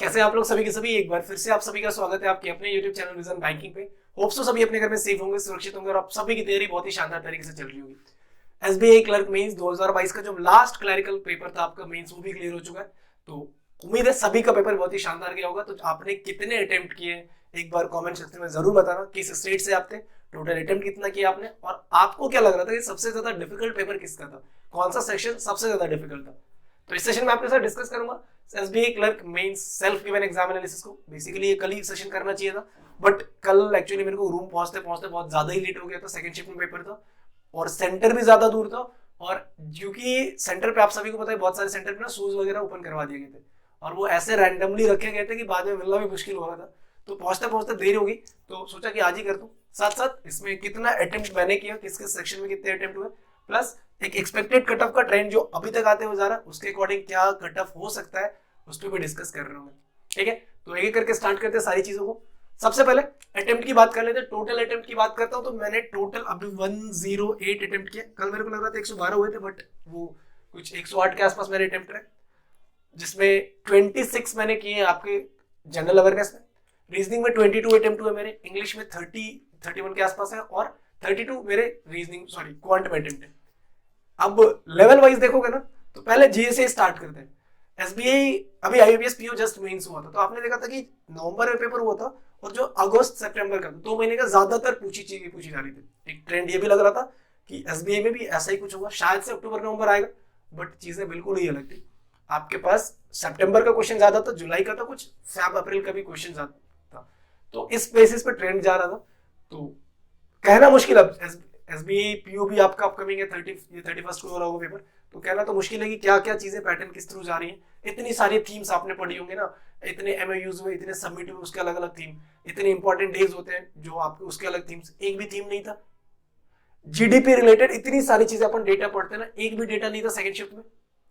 कैसे आप लोग सभी के सभी, एक बार फिर से आप सभी का स्वागत है आपके अपने YouTube चैनल विजन बैंकिंग पे। होप्स तो सभी अपने घर में सेफ होंगे, सुरक्षित होंगे और आप सभी की तैयारी बहुत ही शानदार तरीके से चल रही होगी। एसबीआई क्लर्क मेंस 2022 का जो लास्ट क्लरिकल पेपर था आपका मेंस, वो भी क्लियर हो चुका है। तो उम्मीद है सभी का पेपर बहुत ही शानदार गया होगा। तो आपने कितने अटेम्प्ट किए एक बार कमेंट सेक्शन में जरूर बताना, किस स्टेट से आप थे, टोटल अटेम्प्ट कितना किया आपने, और आपको क्या लग रहा था कि सबसे ज्यादा डिफिकल्ट पेपर किसका था, कौन सा सेक्शन सबसे ज्यादा डिफिकल्ट था। तो इस सेशन में आपके साथ डिस्कस करूंगा SBI clerk mains self given exam analysis को। बेसिकली ये कल ही सेशन करना चाहिए था, बट कल एक्चुअली मेरे को रूम पहुंचते पहुंचते बहुत ज्यादा ही लेट हो गया था। सेकंड शिफ्ट में पेपर था और सेंटर भी ज्यादा दूर था, और क्योंकि सेंटर पे आप सभी को पता है बहुत सारे सेंटर पे ना शूज वगैरह ओपन करवा दिए गए थे और वो ऐसे रैंडमली रखे गए थे कि बाद में मिलना भी मुश्किल हो रहा था। तो पहुंचते पहुंचते देर होगी, तो सोचा कि आज ही कर दूं। साथ साथ इसमें कितना अटेम्प्ट मैंने किया, किस किस सेक्शन में कितने अटेम्प्ट हुए, प्लस एक एक्सपेक्टेड कट ऑफ का ट्रेंड जो अभी तक आते हुए जा रहा है उसके अकॉर्डिंग क्या कट ऑफ हो सकता है, उस पर भी डिस्कस कर रहा हूँ मैं। ठीक है, तो एक एक करके स्टार्ट करते हैं सारी चीजों को। सबसे पहले अटेम्प्ट की बात कर लेते हैं। टोटल अटेम्प्ट की बात करता हूँ तो मैंने टोटल अभी 108 अटेम्प्ट किया। कल मेरे को लग रहा था 112 हुए थे, बट वो कुछ 108 के आसपास मेरे अटेम्प्ट रहे, जिसमें 26 मैंने किए आपके जनरल अवेयरनेस में, रीजनिंग में 22 अटेम्प्ट हुए मेरे, इंग्लिश में 31 के आसपास है, और 32 मेरे क्वांट में अटेम्प्ट है। अब लेवल वाइज देखोगे ना, तो पहले जीए से स्टार्ट करते हैं। एसबीआई अभी आईबीपीएस पीओ जस्ट मेंस हुआ था, तो आपने देखा था कि नवंबर में पेपर हुआ था और जो अगस्त सितंबर का 2 महीने का ज्यादातर पूछी चीजें पूछी जा रही थी। एक ट्रेंड ये भी लग रहा था कि एसबीआई में भी ऐसा ही कुछ होगा, शायद से अक्टूबर नवंबर आएगा, बट चीजें बिल्कुल ही अलग थी। आपके पास सितंबर का क्वेश्चन ज्यादा था, जुलाई का था कुछ, फैब अप्रैल का भी क्वेश्चन ज्यादा था। तो इस बेसिस पे ट्रेंड जा रहा था। तो कहना मुश्किल, अब एसबीआई पीओ भी आपका अपकमिंग है, 31 को हो रहा होगा पेपर, तो कहना तो मुश्किल है कि क्या क्या चीजें पैटर्न किस थ्रू जा रही है। इतनी सारी थीम्स आपने पढ़ी होंगे ना, इतने एमओयूज हुए, इतने सबमिट हुए, उसके अलग अलग थीम, इतने इंपॉर्टेंट डेज होते हैं जो आपके उसके अलग थीम्स, एक भी थीम नहीं था। जीडीपी रिलेटेड इतनी सारी चीजें अपन डेटा पढ़ते हैं ना, एक भी डेटा नहीं था सेकंड शिफ्ट में।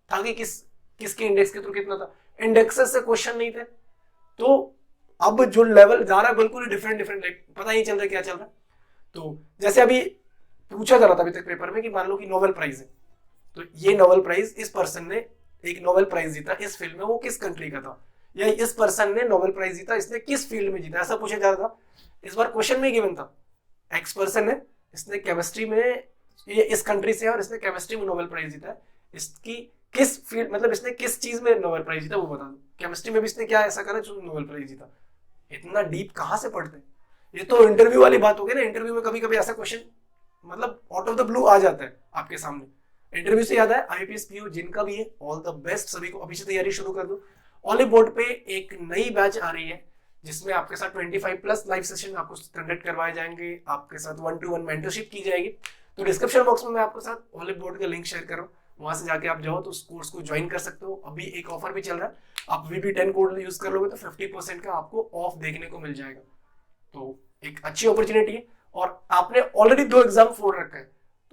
था कि किसके इंडेक्स के थ्रू कितना था, इंडेक्सेस से क्वेश्चन नहीं थे। तो अब जो लेवल जा रहा है बिल्कुल डिफरेंट, पता नहीं चल रहा क्या चल रहा है। तो जैसे अभी पूछा जा रहा था अभी तक पेपर में कि मान लो कि नोबेल प्राइज है, तो ये नोबेल प्राइज इस पर्सन ने एक नोबेल प्राइज जीता इस फील्ड में, वो किस कंट्री का था, या इस पर्सन ने नोबेल प्राइज जीता, इसने किस फील्ड में जीता, ऐसा पूछा जा रहा था। इस बार क्वेश्चन में गिवन था, एक्स पर्सन है, इसने केमिस्ट्री में, ये इस कंट्री से है और इसने केमिस्ट्री में नोबेल प्राइज जीता है, इसकी किस फील्ड, मतलब इसने किस चीज में नोबेल प्राइज जीता वो बता दो। केमिस्ट्री में भी इसने क्या ऐसा करा जो नोबेल प्राइज जीता। इतना डीप कहां से पढ़ते हैं, ये तो इंटरव्यू वाली बात हो गई ना। इंटरव्यू में कभी कभी ऐसा क्वेश्चन मतलब आउट ऑफ द ब्लू आ जाता है आपके सामने। इंटरव्यू से याद है, आईपीएस पीओ जिनका भी है, ऑल द बेस्ट सभी को, अभी से तैयारी शुरू कर दो। ऑलिव बोर्ड पे एक नई बैच आ रही है जिसमें आपके साथ 25 प्लस लाइव सेशन आपको कंडक्ट करवाए जाएंगे, आपके साथ 1-to-1 मेंटरशिप की जाएगी। तो डिस्क्रिप्शन बॉक्स में मैं आपके साथ ऑलिव बोर्ड का लिंक शेयर कर रहा हूँ, वहां से जाके आप जाओ तो उस कोर्स को ज्वाइन कर सकते हो। अभी एक ऑफर भी चल रहा है, आप VB10 कोड यूज कर लोगे तो 50% का आपको ऑफ देखने को मिल जाएगा। तो एक अच्छी अपॉर्चुनिटी है, और आपने ऑलरेडी 2 एग्जाम फोड़ रखा है,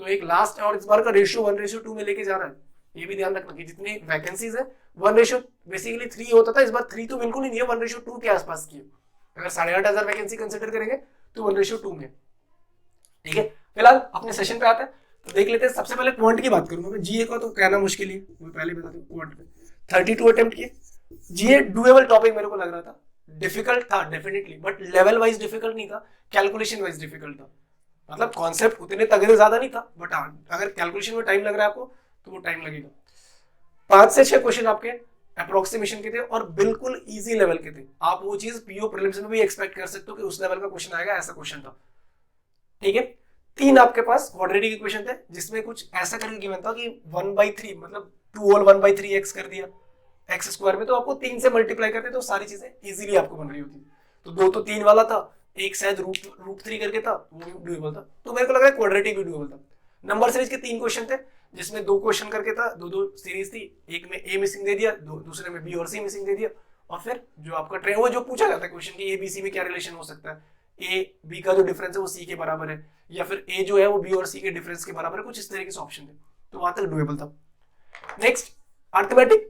तो एक लास्ट और इस बार का रेशियो 1:2 में लेके जा रहा है। ये भी ध्यान रखना कि जितनी वैकेंसीज है 1 बेसिकली 3 होता था, इस बार 3 तो बिल्कुल ही नहीं है, 1:2 के आसपास की है। अगर 8,500 वैकेंसी कंसिडर करेंगे तो 1:2 में। ठीक है, फिलहाल अपने सेशन पे आते हैं, तो देख लेते हैं। सबसे पहले क्वांट की बात करूंगा मैं, जीए का तो कहना मुश्किल ही, मैं पहले बता दूं। क्वांट में 32 अटेम्प्ट किए। जीए डुएबल टॉपिक मेरे को लग रहा था, डिफिकल्ट था definitely, but level wise difficult नहीं था, कैलकुलेशन वाइज डिफिकल्ट था। मतलब कॉन्सेप्ट उतने तगड़े ज्यादा नहीं था, बट हाँ अगर कैलकुलेशन में टाइम लग रहा है आपको तो वो टाइम लगेगा। 5 से 6 क्वेश्चन आपके अप्रोक्सीमेशन के थे और बिल्कुल इजी लेवल के थे। आप वो चीज पीओ प्रीलिम्स में भी एक्सपेक्ट कर सकते हो कि उस लेवल का क्वेश्चन आएगा, ऐसा क्वेश्चन था। ठीक है, 3 आपके पास क्वाड्रेटिक इक्वेशन थे, जिसमें कुछ ऐसा करके गिवन था कि 1/3 मतलब 2 होल 1/3x कर दिया एक्स स्क्वायर में, तो आपको 3 से मल्टीप्लाई करते तो सारी चीजें इजीली आपको बन रही होती। तो 2 तो 3 वाला था, एक शायद रूट 3 करके था, वो भी डुएबल था। तो मेरे को लगा क्वाड्रेटिक भी डुएबल था। नंबर सीरीज के 3 क्वेश्चन थे, जिसमें 2 क्वेश्चन करके था, 2 सीरीज थी, एक में ए मिसिंग दे दिया, दूसरे में बी और सी मिसिंग दे दिया, और फिर जो आपका ट्रेन वो जो पूछा जाता है क्वेश्चन की ए बी सी में क्या रिलेशन हो सकता है, ए बी का जो डिफरेंस है वो सी के बराबर है, या फिर ए जो है वो बी और सी के डिफरेंस के बराबर है, कुछ इस तरीके से ऑप्शन थे। तो वहां तक डुएबल था। नेक्स्ट अर्थमेटिक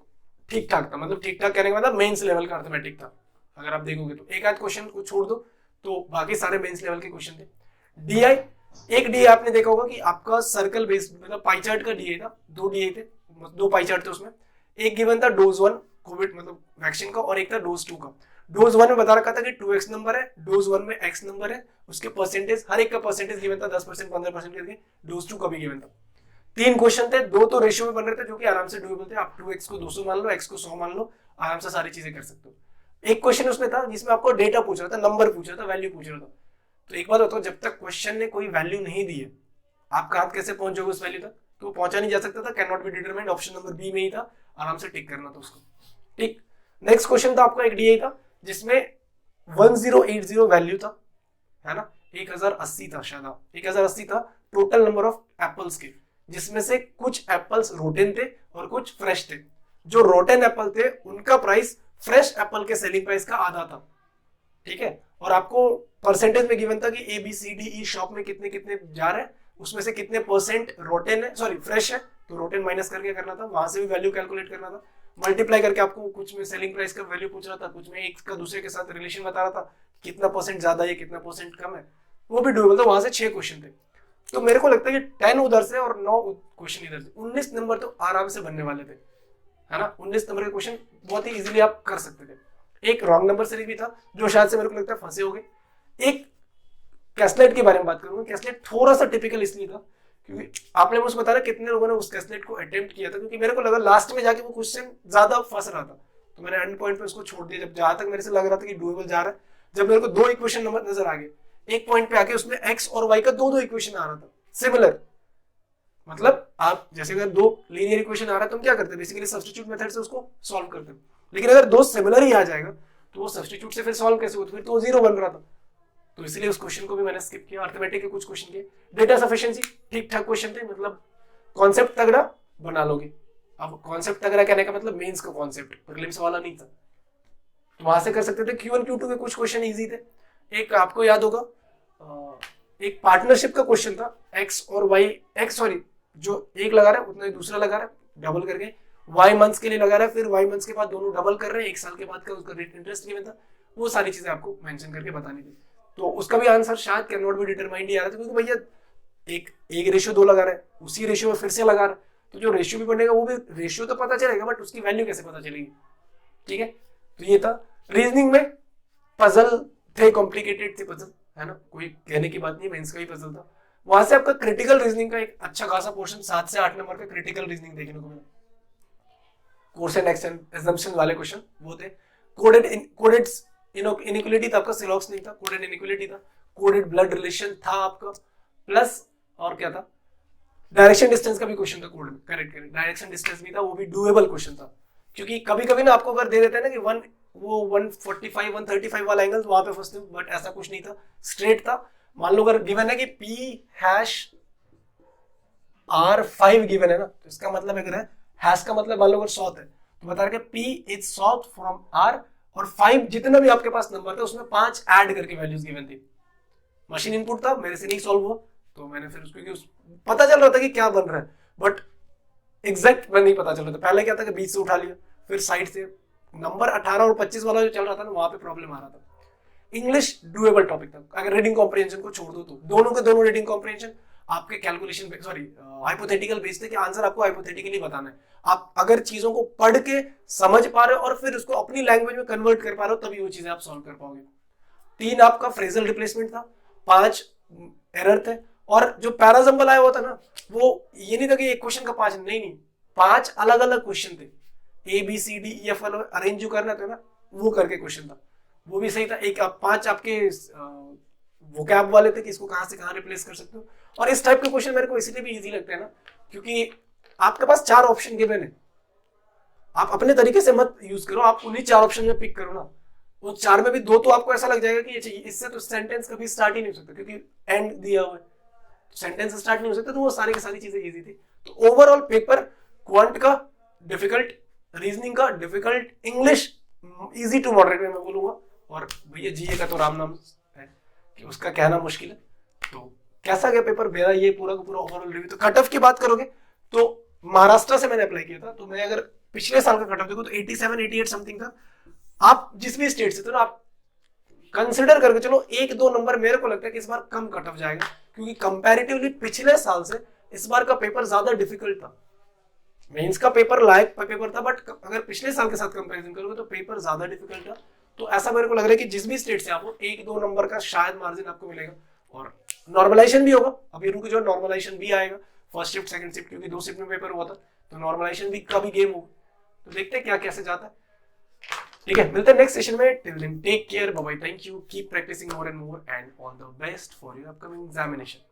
ठीक ठाक था, मतलब ठीक ठाक कहने का मतलब मेंस लेवल का अर्थमेटिक था। अगर आप देखोगे तो एक आध क्वेश्चन को छोड़ दो तो बाकी सारे मेंस लेवल के क्वेश्चन थे। डीआई, एक डीआई आपने देखा होगा कि आपका सर्कल बेस्ड मतलब पाई चार्ट का डीआई था, 2 डीआई थे, 2 पाई चार्ट थे उसमें। एक गिवन था डोज 1 कोविड मतलब वैक्सीन का, और एक था डोज 2 का। डोज 1 में बता रखा था कि 2x नंबर है, डोज 1 में x नंबर है, उसके परसेंटेज हर एक का परसेंटेज गिवन था 10% 15% करके। डोज 2 का भी गिवन था। 3 क्वेश्चन थे, 2 तो रेशियो में बन रहे थे जो कि आराम से डुएबल थे। आप 2x को 200 मान लो, x को 100 मान लो, आराम से सारी चीजें कर सकते हो। एक क्वेश्चन उसमें था जिसमें आपको डेटा पूछ रहा था, नंबर पूछ रहा था, वैल्यू पूछ रहा था। तो एक बात बताओ, जब तक क्वेश्चन ने कोई वैल्यू नहीं दी है, आपका हाथ कैसे पहुंचोगे उस वैल्यू तक? तो पहुंचा नहीं जा सकता था, can not be determined, option number B में ही था, आराम से टिक करना था उसको। ठीक, नेक्स्ट क्वेश्चन था आपका एक डीआई था जिसमें 1080 वैल्यू था, है ना, 1080 था, शायद 1080 था टोटल नंबर ऑफ एप्पल्स के, जिसमें से कुछ एप्पल्स रोटेन थे और कुछ फ्रेश थे। जो रोटेन एप्पल थे उनका प्राइस फ्रेश एप्पल के सेलिंग प्राइस का आधा था। ठीक है, और आपको परसेंटेज में गिवन था कि A B C D E shop में कितने कितने जा रहे हैं, उसमें से कितने परसेंट रोटेन है, सॉरी फ्रेश है, तो रोटेन माइनस करके करना था, वहां से भी वैल्यू कैलकुलेट करना था, मल्टीप्लाई करके आपको कुछ में सेलिंग प्राइस का वैल्यू पूछ रहा था, कुछ में एक का दूसरे के साथ रिलेशन बता रहा था, कितना परसेंट ज्यादा है कितना परसेंट कम है, वो भी डुएबल था। वहां से 6 क्वेश्चन थे। तो मेरे को लगता है कि 10 उधर से और 9 क्वेश्चन इधर से, 19 नंबर तो आराम से बनने वाले थे, है ना। 19 नंबर के क्वेश्चन बहुत ही इजीली आप कर सकते थे। एक रॉन्ग नंबर सीरीज भी था जो शायद से मेरे को लगता है फंसे हो गए। एक कैस्लेट के बारे में बात करूंगा। कैस्लेट थोड़ा सा टिपिकल इसलिए था क्योंकि आपने मुझे बताया कितने लोगों ने उस कैस्लेट को अटेम्प्ट किया था, क्योंकि मेरे को लगा लास्ट में जाके वो क्वेश्चन ज्यादा फंस रहा था, तो मैंने एंड पॉइंट पे उसको छोड़ दिया। जब जहां तक मेरे से लग रहा था कि डुएबल जा रहा है, जब मेरे को 2 इक्वेशन नंबर नजर आ गए, एक पॉइंट पे आके उसमें एक्स और वाई का 2 इक्वेशन आ रहा था सिमिलर, मतलब आप जैसे अगर 2 लीनियर इक्वेशन आ रहा है तो हम क्या करते हैं, बेसिकली सब्स्टिट्यूट मेथड से उसको सॉल्व करते हैं। लेकिन अगर 2 सिमिलर ही आ जाएगा तो वो सब्स्टिट्यूट से फिर सॉल्व कैसे होता, फिर तो वो 0 बन रहा था। तो इसलिए उस क्वेश्चन को भी मैंने स्किप किया। अर्थमेटिक के कुछ क्वेश्चन किए। डेटा सफिशिएंसी ठीक ठाक क्वेश्चन थे, मतलब कॉन्सेप्ट तगड़ा बना लोगे। अब कॉन्सेप्ट तगड़ा कहने का मतलब मेंस का कॉन्सेप्ट, प्रीलिम्स वाला नहीं था, तो वहां से कर सकते थे। Q1 Q2 के कुछ क्वेश्चन इजी थे। एक आपको याद होगा एक पार्टनरशिप का क्वेश्चन था, एक्स और वाई, एक्स सॉरी जो एक लगा रहा है उतना ही दूसरा लगा रहा है डबल करके, वाई मंथ्स के लिए लगा रहा है, फिर वाई मंथ्स के बाद दोनों डबल कर रहे हैं, 1 साल के बाद का उसका रेट इंटरेस्ट गिवन था। वो सारी चीजें आपको मेंशन करके बतानी थी। तो उसका भी आंसर शायद कैन नॉट बी डिटरमाइंड ही आ रहा था, क्योंकि भैया एक रेशियो 2 लगा रहा है, उसी रेशियो में फिर से लगा रहा है, तो जो रेशियो भी बनेगा वो भी रेशियो तो पता चलेगा, बट उसकी वैल्यू कैसे पता चलेगी। ठीक है, तो ये था। रीजनिंग में पजल थे, कॉम्प्लिकेटेड थे पजल, है ना, कोई कहने की बात नहीं, मेंस का ही पजल था। वहां से आपका क्रिटिकल रीजनिंग का एक अच्छा खासा पोर्शन 7 से 8 नंबर का क्रिटिकल रीजनिंग देखने को मिला। कोर्स एंड एग्जाम्पशन वाले क्वेश्चन वो थे। कोडेड इनइक्वालिटी था आपका, सिलॉक्स नहीं था, कोडेड इनइक्वालिटी था, कोडेड ब्लड रिलेशन था आपका, प्लस और क्या था, डायरेक्शन डिस्टेंस का भी क्वेश्चन था कोड में, करेक्ट डायरेक्शन डिस्टेंस भी था, वो भी डुएबल क्वेश्चन था। क्योंकि कभी कभी ना आपको अगर दे देते हैं ना कि 145 135 वाला एंगल, तो वहां पे फंसते हो, बट ऐसा कुछ नहीं था, स्ट्रेट था। मान लो अगर गिवन है कि P#R5 गिवन है ना, तो इसका मतलब अगर है हैश का मतलब मान लो अगर साउथ है, तो बता रहा है P is south from R, और 5 जितना भी आपके पास नंबर था उसमें 5 ऐड करके वैल्यूज गिवन थी। मशीन इनपुट था, मेरे से नहीं सॉल्व हुआ, तो मैंने फिर उसको पता चल रहा था कि क्या बन रहा है, बट एग्जैक्ट में नहीं पता चल रहा था। पहले क्या था कि बीच से उठा लिया, फिर साइड से नंबर 18 और 25 वाला जो चल रहा था ना, वहां पे प्रॉब्लम आ रहा था। इंग्लिश डुएबल टॉपिक था, अगर रीडिंग कॉम्प्रिहेंशन को छोड़ दो तो दोनों के दोनों रीडिंग कॉम्प्रिहेंशन आपके कैलकुलेशन सॉरी हाइपोथेटिकल बेस्ड है कि आंसर आपको हाइपोथेटिकली बताना है। आप अगर चीजों को पढ़ के समझ पा रहे हो और फिर उसको अपनी लैंग्वेज में कन्वर्ट कर पा रहे हो, तभी वो चीजें आप सॉल्व कर पाओगे। 3 आपका फ्रेजल रिप्लेसमेंट था, 5 एरर थे, और जो पैराजम्बल आया हुआ था ना, वो ये नहीं था कि एक क्वेश्चन का 5 नहीं 5 अलग अलग क्वेश्चन थे, ABCDEF अरेंज जो करना था ना, वो करके क्वेश्चन था, वो भी सही था। एक 5 आपके वोकैब वाले थे कि इसको कहां से कहां रिप्लेस कर सकते हो। और इस टाइप के क्वेश्चन मेरे को इसलिए भी इजी लगते हैं ना, क्योंकि आपके पास 4 ऑप्शन गिवन है, आप अपने तरीके से मत यूज करो, आप उन्हीं 4 ऑप्शन में पिक करो ना। वो 4 में भी 2 तो आपको ऐसा लग जाएगा कि इससे तो सेंटेंस कभी स्टार्ट ही नहीं हो सकता, क्योंकि एंड दिया हुआ है, सेंटेंस स्टार्ट नहीं हो सकता, तो वो सारी की सारी चीजें इजी थी। तो ओवरऑल पेपर क्वांट का डिफिकल्ट, रीजनिंग का difficult, English easy to moderate में मैं बोलूंगा, और भैया जीए का तो राम नाम है कि उसका कहना मुश्किल है। तो कैसा गया पेपर मेरा, ये पूरा का पूरा ओवरऑल रिव्यू। तो कट ऑफ की बात करोगे तो महाराष्ट्र से मैंने अप्लाई किया था, तो मैं अगर पिछले साल का कट ऑफ देखो तो 87 88 समथिंग था। आप जिस भी स्टेट से थे तो आप कंसिडर करके चलो 1-2 नंबर मेरे को लगता है कि इस बार कम कट ऑफ जाएगा, क्योंकि कंपैरेटिवली पिछले साल से इस बार का पेपर ज्यादा डिफिकल्ट था। मेंस का पेपर लायक पेपर था, बट अगर पिछले साल के साथ कंपैरिजन करोगे तो पेपर ज्यादा डिफिकल्ट था। तो ऐसा मेरे को लग रहा है कि जिस भी स्टेट से आप हो, 1-2 नंबर का शायद मार्जिन आपको मिलेगा। और नॉर्मलाइजेशन भी होगा, अभी रुक जाओ, नॉर्मलाइजेशन भी आएगा फर्स्ट शिफ्ट सेकंड शिफ्ट, क्योंकि 2 शिफ्ट में पेपर हुआ था, तो नॉर्मलाइजेशन भी का भी गेम होगा। तो देखते हैं क्या कैसे जाता है। ठीक है, मिलते हैं नेक्स्ट सेशन में। Till then take care, bye bye, thank you, keep practising more and more, and all the best for your upcoming examination.